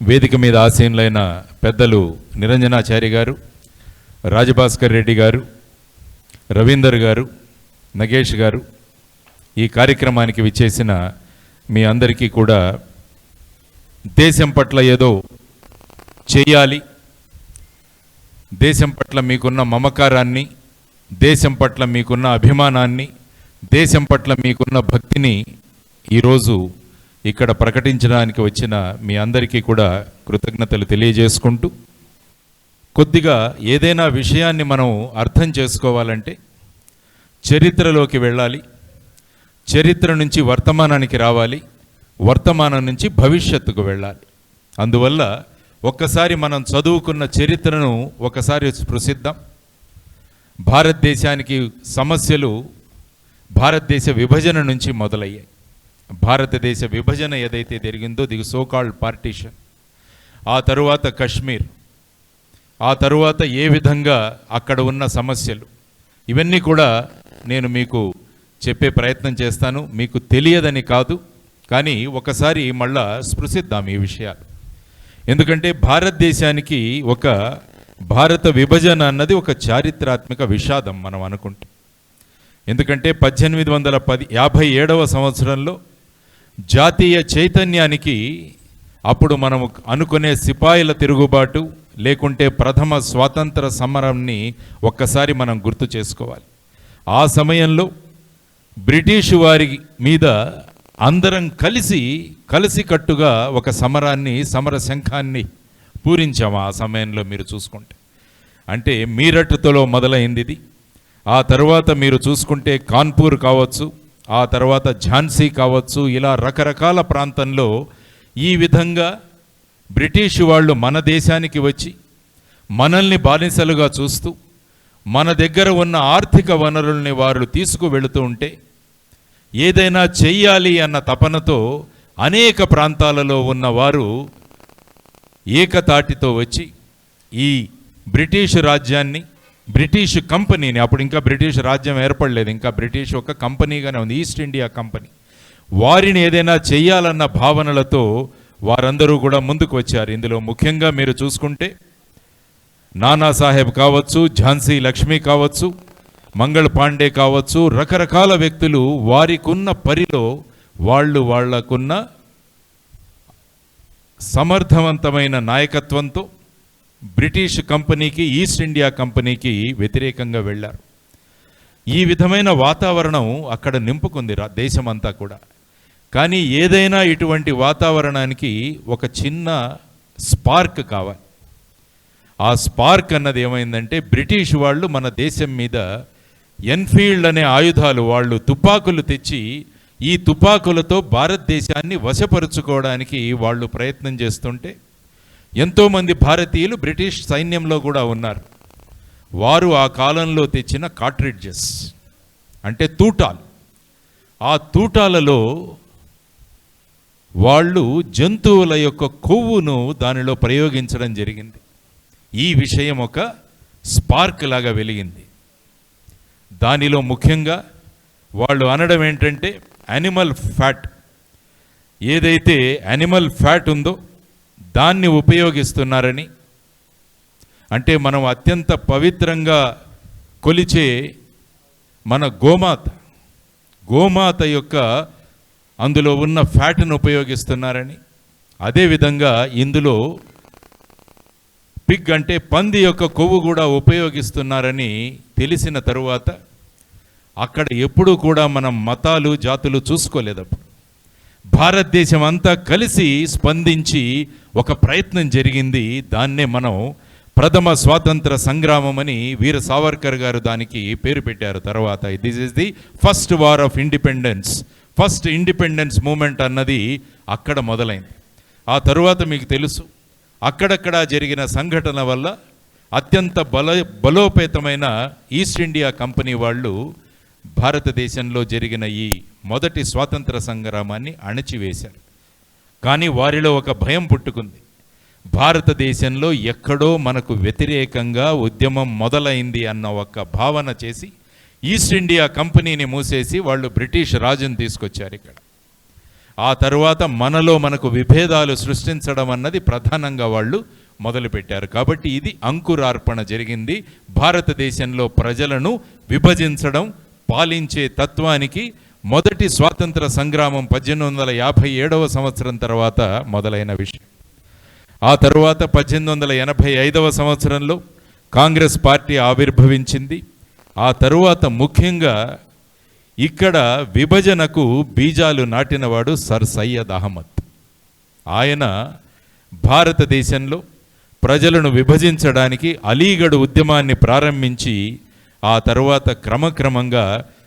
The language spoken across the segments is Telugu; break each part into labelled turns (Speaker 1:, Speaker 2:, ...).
Speaker 1: వేదిక మీద ఆసీనులైన పెద్దలు నిరంజనాచారి గారు, రాజభాస్కర్ రెడ్డి గారు, రవీందర్ గారు, నగేష్ గారు, ఈ కార్యక్రమానికి విచ్చేసిన మీ అందరికీ కూడా దేశం పట్ల ఏదో చేయాలి, దేశం పట్ల మీకున్న మమకారాన్ని, దేశం పట్ల మీకున్న అభిమానాన్ని, దేశం పట్ల మీకున్న భక్తిని ఈరోజు ఇక్కడ ప్రకటించడానికి వచ్చిన మీ అందరికీ కూడా కృతజ్ఞతలు తెలియజేసుకుంటూ, కొద్దిగా ఏదైనా విషయాన్ని మనం అర్థం చేసుకోవాలంటే చరిత్రలోకి వెళ్ళాలి, చరిత్ర నుంచి వర్తమానానికి రావాలి, వర్తమానం నుంచి భవిష్యత్తుకు వెళ్ళాలి. అందువల్ల ఒక్కసారి మనం చదువుకున్న చరిత్రను ఒకసారి స్పృశిద్దాం. భారతదేశానికి సమస్యలు భారతదేశ విభజన నుంచి మొదలయ్యాయి. భారతదేశ విభజన ఏదైతే జరిగిందో ది సోకాల్డ్ పార్టీషన్, ఆ తరువాత కశ్మీర్, ఆ తరువాత ఏ విధంగా అక్కడ ఉన్న సమస్యలు, ఇవన్నీ కూడా నేను మీకు చెప్పే ప్రయత్నం చేస్తాను. మీకు తెలియదని కాదు, కానీ ఒకసారి మళ్ళా స్పృశిద్దాం ఈ విషయాలు. ఎందుకంటే భారతదేశానికి ఒక భారత విభజన అన్నది ఒక చారిత్రాత్మక విషాదం మనం అనుకుంటాం. ఎందుకంటే 1857వ సంవత్సరంలో జాతీయ చైతన్యానికి అప్పుడు మనం అనుకునే సిపాయిల తిరుగుబాటు లేకుంటే ప్రథమ స్వాతంత్ర సమరాన్ని ఒక్కసారి మనం గుర్తు చేసుకోవాలి. ఆ సమయంలో బ్రిటిషు వారి మీద అందరం కలిసికట్టుగా ఒక సమర శంఖాన్ని పూరించాము. ఆ సమయంలో మీరు చూసుకుంటే, అంటే మీరట్టుతో మొదలైంది ఇది. ఆ తర్వాత మీరు చూసుకుంటే కాన్పూర్ కావచ్చు, ఆ తర్వాత ఝాన్సీ కావచ్చు, ఇలా రకరకాల ప్రాంతంలో ఈ విధంగా బ్రిటిష్ వాళ్ళు మన దేశానికి వచ్చి మనల్ని బానిసలుగా చూస్తూ మన దగ్గర ఉన్న ఆర్థిక వనరుల్ని వారు తీసుకువెళుతూ ఉంటే, ఏదైనా చెయ్యాలి అన్న తపనతో అనేక ప్రాంతాలలో ఉన్నవారు ఏకతాటితో వచ్చి ఈ బ్రిటిష్ రాజ్యాన్ని, బ్రిటిష్ కంపెనీని, అప్పుడు ఇంకా బ్రిటిష్ రాజ్యం ఏర్పడలేదు, ఇంకా బ్రిటిష్ ఒక కంపెనీగానే ఉంది, ఈస్ట్ ఇండియా కంపెనీ, వారిని ఏదైనా చెయ్యాలన్న భావనలతో వారందరూ కూడా ముందుకు వచ్చారు. ఇందులో ముఖ్యంగా మీరు చూసుకుంటే నానాసాహెబ్ కావచ్చు, ఝాన్సీ లక్ష్మి కావచ్చు, మంగళ్ పాండే కావచ్చు, రకరకాల వ్యక్తులు వారికున్న పరిలో వాళ్లకున్న సమర్థవంతమైన నాయకత్వంతో బ్రిటిష్ కంపెనీకి, ఈస్ట్ ఇండియా కంపెనీకి వ్యతిరేకంగా వెళ్ళారు. ఈ విధమైన వాతావరణం అక్కడ నింపుకుంది దేశమంతా కూడా. కానీ ఏదైనా ఇటువంటి వాతావరణానికి ఒక చిన్న స్పార్క్ కావాలి. ఆ స్పార్క్ అన్నది ఏమైందంటే, బ్రిటిష్ వాళ్ళు మన దేశం మీద ఎన్ఫీల్డ్ అనే ఆయుధాలు, వాళ్ళు తుపాకులు తెచ్చి ఈ తుపాకులతో భారతదేశాన్ని వశపరుచుకోవడానికి వాళ్ళు ప్రయత్నం చేస్తుంటే, ఎంతోమంది భారతీయులు బ్రిటిష్ సైన్యంలో కూడా ఉన్నారు. వారు ఆ కాలంలో తెచ్చిన కార్ట్రిడ్జెస్ అంటే తూటాలు, ఆ తూటాలలో వాళ్ళు జంతువుల యొక్క కొవ్వును దానిలో ప్రయోగించడం జరిగింది. ఈ విషయం ఒక స్పార్క్ లాగా వెలిగింది. దానిలో ముఖ్యంగా వాళ్ళు అనడం ఏంటంటే, యానిమల్ ఫ్యాట్, ఏదైతే యానిమల్ ఫ్యాట్ ఉందో దాన్ని ఉపయోగిస్తున్నారని, అంటే మనం అత్యంత పవిత్రంగా కొలిచే మన గోమాత యొక్క అందులో ఉన్న ఫ్యాట్ను ఉపయోగిస్తున్నారని, అదేవిధంగా ఇందులో పిగ్ అంటే పంది యొక్క కొవ్వు కూడా ఉపయోగిస్తున్నారని తెలిసిన తరువాత అక్కడ ఎప్పుడూ కూడా మనం మతాలు జాతులు చూసుకోలేదప్పుడు. భారతదేశం అంతా కలిసి స్పందించి ఒక ప్రయత్నం జరిగింది. దాన్నే మనం ప్రథమ స్వాతంత్ర సంగ్రామం అని వీర సావర్కర్ గారు దానికి పేరు పెట్టారు. తర్వాత this is the first war of independence, first independence moment అన్నది అక్కడ మొదలైంది. ఆ తరువాత మీకు తెలుసు, అక్కడక్కడ జరిగిన సంఘటన వల్ల అత్యంత బలోపేతమైన ఈస్ట్ ఇండియా కంపెనీ వాళ్ళు భారతదేశంలో జరిగిన ఈ మొదటి స్వాతంత్ర సంగ్రామాన్ని అణచివేశారు. కానీ వారిలో ఒక భయం పుట్టుకుంది. భారతదేశంలో ఎక్కడో మనకు వ్యతిరేకంగా ఉద్యమం మొదలైంది అన్న ఒక భావన చేసి ఈస్ట్ ఇండియా కంపెనీని మూసేసి వాళ్ళు బ్రిటిష్ రాజును తీసుకొచ్చారు ఇక్కడ. ఆ తరువాత మనకు విభేదాలు సృష్టించడం అన్నది ప్రధానంగా వాళ్ళు మొదలుపెట్టారు. కాబట్టి ఇది అంకురార్పణ జరిగింది. భారతదేశంలో ప్రజలను విభజించడం, పాలించే తత్వానికి మొదటి స్వాతంత్ర సంగ్రామం 1857 సంవత్సరం తర్వాత మొదలైన విషయం. ఆ తరువాత 1885 సంవత్సరంలో కాంగ్రెస్ పార్టీ ఆవిర్భవించింది. ఆ తరువాత ముఖ్యంగా ఇక్కడ విభజనకు బీజాలు నాటినవాడు సర్ సయ్యద్ అహ్మద్. ఆయన భారతదేశంలో ప్రజలను విభజించడానికి అలీగఢ్ ఉద్యమాన్ని ప్రారంభించి ఆ తరువాత క్రమక్రమంగా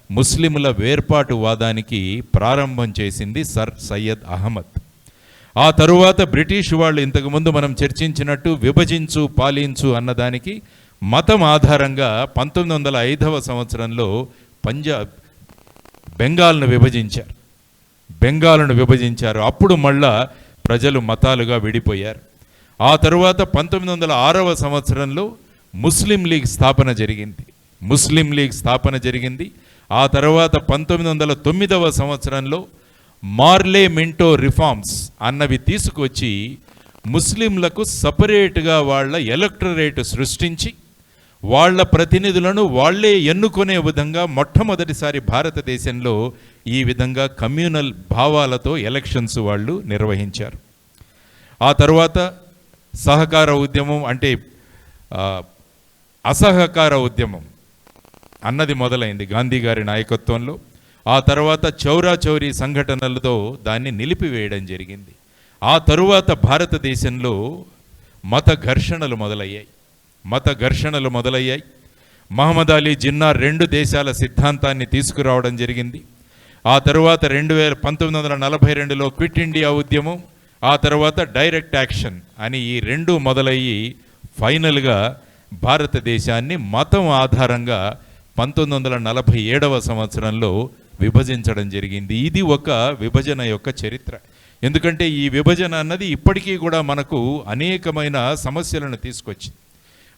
Speaker 1: ముస్లింల వేర్పాటువాదానికి ప్రారంభం చేసింది సర్ సయ్యద్ అహ్మద్. ఆ తరువాత బ్రిటిష్ వాళ్ళు ఇంతకుముందు మనం చర్చించినట్టు విభజించు పాలించు అన్నదానికి మతం ఆధారంగా 1905 సంవత్సరంలో బెంగాల్ను విభజించారు. అప్పుడు మళ్ళా ప్రజలు మతాలుగా విడిపోయారు. ఆ తరువాత 1906 సంవత్సరంలో ముస్లిం లీగ్ స్థాపన జరిగింది. ఆ తర్వాత 1909 సంవత్సరంలో మార్లే మింటో రిఫార్మ్స్ అన్నవి తీసుకొచ్చి ముస్లింలకు సపరేట్గా వాళ్ళ ఎలక్టరేట్ సృష్టించి వాళ్ళ ప్రతినిధులను వాళ్లే ఎన్నుకునే విధంగా మొట్టమొదటిసారి భారతదేశంలో ఈ విధంగా కమ్యూనల్ భావాలతో ఎలక్షన్స్ వాళ్ళు నిర్వహించారు. ఆ తర్వాత సహకార ఉద్యమం అంటే అసహకార ఉద్యమం అన్నది మొదలైంది గాంధీ గారి నాయకత్వంలో. ఆ తర్వాత చౌరీ సంఘటనలతో దాన్ని నిలిపివేయడం జరిగింది. ఆ తరువాత భారతదేశంలో మత ఘర్షణలు మొదలయ్యాయి. మహమ్మద్ అలీ జిన్నా 2 దేశాల సిద్ధాంతాన్ని తీసుకురావడం జరిగింది. ఆ తరువాత 1942లో క్విట్ ఇండియా ఉద్యమం, ఆ తర్వాత డైరెక్ట్ యాక్షన్ అని ఈ 2 మొదలయ్యి ఫైనల్గా భారతదేశాన్ని మతం ఆధారంగా 1947 సంవత్సరంలో విభజించడం జరిగింది. ఇది ఒక విభజన యొక్క చరిత్ర. ఎందుకంటే ఈ విభజన అన్నది ఇప్పటికీ కూడా మనకు అనేకమైన సమస్యలను తీసుకొచ్చింది.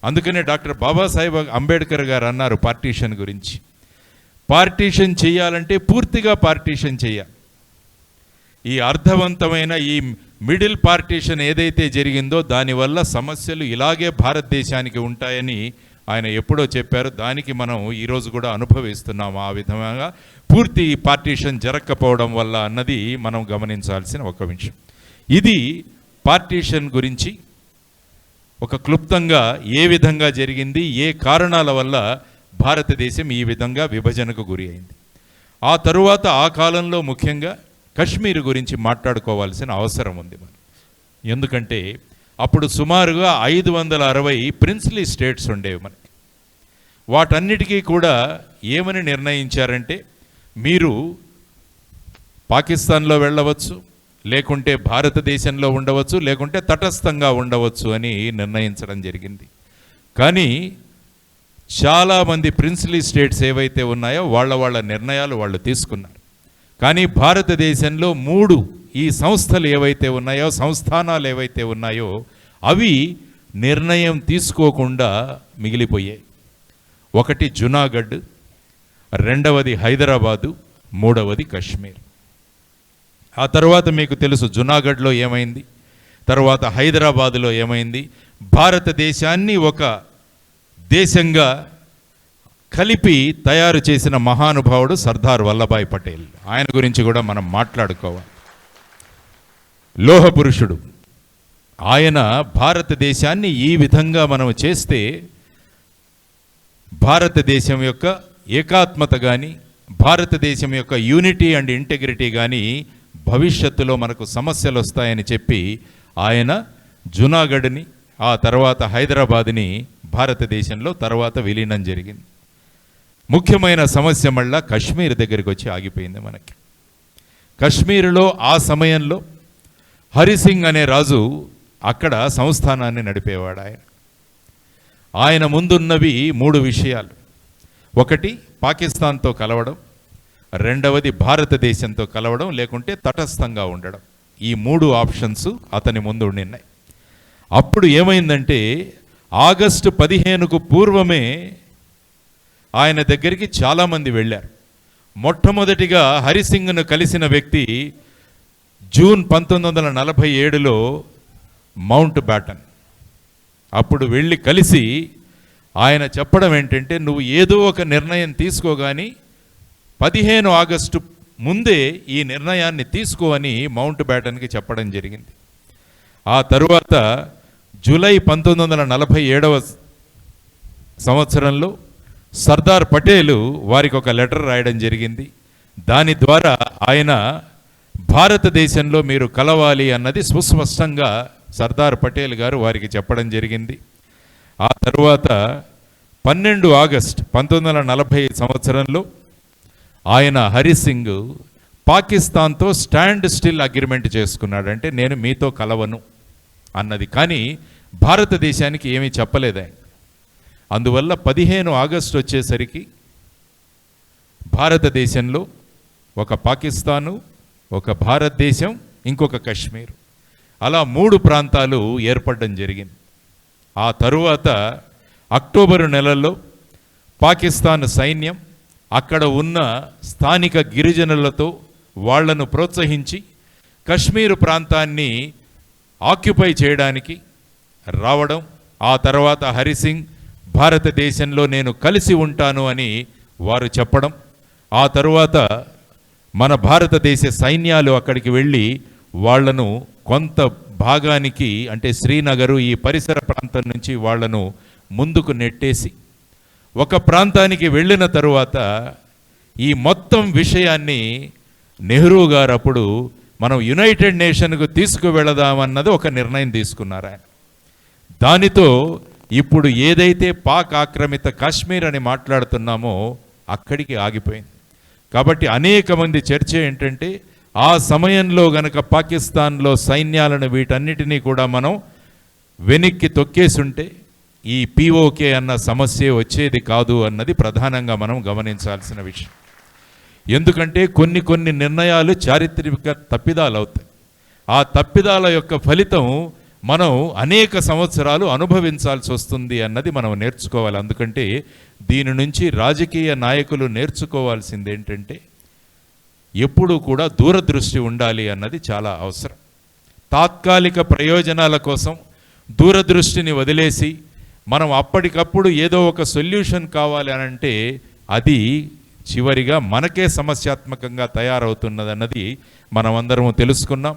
Speaker 1: అందుకనే డాక్టర్ బాబాసాహెబ్ అంబేద్కర్ గారు అన్నారు పార్టీషన్ గురించి. పార్టీషన్ చేయాలంటే పూర్తిగా పార్టీషన్ చేయాలి. ఈ అర్థవంతమైన ఈ మిడిల్ పార్టీషన్ ఏదైతే జరిగిందో దానివల్ల సమస్యలు ఇలాగే భారతదేశానికి ఉంటాయని ఆయన ఎప్పుడో చెప్పారు. దానికి మనం ఈరోజు కూడా అనుభవిస్తున్నాము. ఆ విధంగా పూర్తి పార్టీషన్ జరగకపోవడం వల్ల అన్నది మనం గమనించాల్సిన ఒక విషయం. ఇది పార్టీషన్ గురించి ఒక క్లుప్తంగా ఏ విధంగా జరిగింది, ఏ కారణాల వల్ల భారతదేశం ఈ విధంగా విభజనకు గురి అయింది. ఆ తరువాత ఆ కాలంలో ముఖ్యంగా కశ్మీర్ గురించి మాట్లాడుకోవాల్సిన అవసరం ఉంది మనం. ఎందుకంటే అప్పుడు సుమారుగా 560 ప్రిన్స్లీ స్టేట్స్ ఉండేవి మనకి. వాటన్నిటికీ కూడా ఏమని నిర్ణయించారంటే మీరు పాకిస్తాన్లో వెళ్ళవచ్చు, లేకుంటే భారతదేశంలో ఉండవచ్చు, లేకుంటే తటస్థంగా ఉండవచ్చు అని నిర్ణయించడం జరిగింది. కానీ చాలామంది ప్రిన్స్లీ స్టేట్స్ ఏవైతే ఉన్నాయో వాళ్ళ నిర్ణయాలు వాళ్ళు తీసుకున్నారు. కానీ భారతదేశంలో 3 ఈ సంస్థలు ఏవైతే ఉన్నాయో, సంస్థానాలు ఏవైతే ఉన్నాయో అవి నిర్ణయం తీసుకోకుండా మిగిలిపోయాయి. ఒకటి జునాగఢ్, రెండవది హైదరాబాదు, మూడవది కశ్మీర్. ఆ తర్వాత మీకు తెలుసు జునాగఢ్లో ఏమైంది, తర్వాత హైదరాబాదులో ఏమైంది. భారతదేశాన్ని ఒక దేశంగా కలిపి తయారు చేసిన మహానుభావుడు సర్దార్ వల్లభాయ్ పటేల్. ఆయన గురించి కూడా మనం మాట్లాడుకోవాలి. లోహ పురుషుడు ఆయన. భారతదేశాన్ని ఈ విధంగా మనం చేస్తే భారతదేశం యొక్క ఏకాత్మత కానీ, భారతదేశం యొక్క యూనిటీ అండ్ ఇంటెగ్రిటీ కానీ భవిష్యత్తులో మనకు సమస్యలు వస్తాయని చెప్పి ఆయన జునాగఢ్ని, ఆ తర్వాత హైదరాబాద్ని భారతదేశంలో తర్వాత విలీనం జరిగింది. ముఖ్యమైన సమస్య మళ్ళా కశ్మీర్ దగ్గరికి వచ్చి ఆగిపోయింది మనకి. కశ్మీరులో ఆ సమయంలో హరిసింగ్ అనే రాజు అక్కడ సంస్థానాన్ని నడిపేవాడు. ఆయన ముందున్నవి 3 విషయాలు. ఒకటి పాకిస్తాన్తో కలవడం, రెండవది భారతదేశంతో కలవడం, లేకుంటే తటస్థంగా ఉండడం. ఈ 3 ఆప్షన్స్ అతని ముందు ఉన్నాయి. అప్పుడు ఏమైందంటే ఆగస్టు 15కు పూర్వమే ఆయన దగ్గరికి చాలామంది వెళ్ళారు. మొట్టమొదటిగా హరిసింగ్ను కలిసిన వ్యక్తి జూన్ 1947లో మౌంట్ బ్యాటన్ అప్పుడు వెళ్ళి కలిసి ఆయన చెప్పడం ఏంటంటే, నువ్వు ఏదో ఒక నిర్ణయం తీసుకోగాని 15 ఆగస్టు ముందే ఈ నిర్ణయాన్ని తీసుకో అని మౌంట్ బ్యాటన్కి చెప్పడం జరిగింది. ఆ తరువాత జూలై 1947వ సంవత్సరంలో సర్దార్ పటేలు వారికి ఒక లెటర్ రాయడం జరిగింది. దాని ద్వారా ఆయన భారతదేశంలో మీరు కలవాలి అన్నది సుస్పష్టంగా సర్దార్ పటేల్ గారు వారికి చెప్పడం జరిగింది. ఆ తరువాత 12 ఆగస్టు 1940 సంవత్సరంలో ఆయన హరి సింగ్ పాకిస్తాన్తో స్టాండ్ స్టిల్ అగ్రిమెంట్ చేసుకున్నాడు. అంటే నేను మీతో కలవను అన్నది. కానీ భారతదేశానికి ఏమీ చెప్పలేదు ఆయన. అందువల్ల 15 ఆగస్టు వచ్చేసరికి భారతదేశంలో ఒక పాకిస్తాను, ఒక భారతదేశం, ఇంకొక కశ్మీర్, అలా 3 ప్రాంతాలు ఏర్పడడం జరిగింది. ఆ తరువాత అక్టోబరు నెలలో పాకిస్తాన్ సైన్యం అక్కడ ఉన్న స్థానిక గిరిజనులతో వాళ్లను ప్రోత్సహించి కశ్మీరు ప్రాంతాన్ని ఆక్యుపై చేయడానికి రావడం, ఆ తర్వాత హరిసింగ్ భారతదేశంలో నేను కలిసి ఉంటాను అని వారు చెప్పడం, ఆ తరువాత మన భారతదేశ సైన్యాలు అక్కడికి వెళ్ళి వాళ్లను కొంత భాగానికి, అంటే శ్రీనగరు ఈ పరిసర ప్రాంతం నుంచి వాళ్లను ముందుకు నెట్టేసి ఒక ప్రాంతానికి వెళ్ళిన తరువాత ఈ మొత్తం విషయాన్ని నెహ్రూ గారు అప్పుడు మనం యునైటెడ్ నేషన్కు తీసుకువెళదామన్నది ఒక నిర్ణయం తీసుకున్నారు ఆయన. దానితో ఇప్పుడు ఏదైతే పాక్ ఆక్రమిత కాశ్మీర్ అని మాట్లాడుతున్నామో అక్కడికి ఆగిపోయింది. కాబట్టి అనేక మంది చర్చ ఏంటంటే, ఆ సమయంలో గనక పాకిస్తాన్లో సైన్యాలను వీటన్నిటినీ కూడా మనం వెనక్కి తొక్కేసుంటే ఈ పిఓకే అన్న సమస్య వచ్చేది కాదు అన్నది ప్రధానంగా మనం గమనించాల్సిన విషయం. ఎందుకంటే కొన్ని నిర్ణయాలు చారిత్రక తప్పిదాలు అవుతాయి. ఆ తప్పిదాల యొక్క ఫలితం మనం అనేక సంవత్సరాలు అనుభవించాల్సి వస్తుంది అన్నది మనం నేర్చుకోవాలి. అందుకంటే దీని నుంచి రాజకీయ నాయకులు నేర్చుకోవాల్సింది ఏంటంటే, ఎప్పుడూ కూడా దూరదృష్టి ఉండాలి అన్నది చాలా అవసరం. తాత్కాలిక ప్రయోజనాల కోసం దూరదృష్టిని వదిలేసి మనం అప్పటికప్పుడు ఏదో ఒక సొల్యూషన్ కావాలి అని అంటే అది చివరిగా మనకే సమస్యాత్మకంగా తయారవుతున్నదన్నది మనమందరం తెలుసుకున్నాం.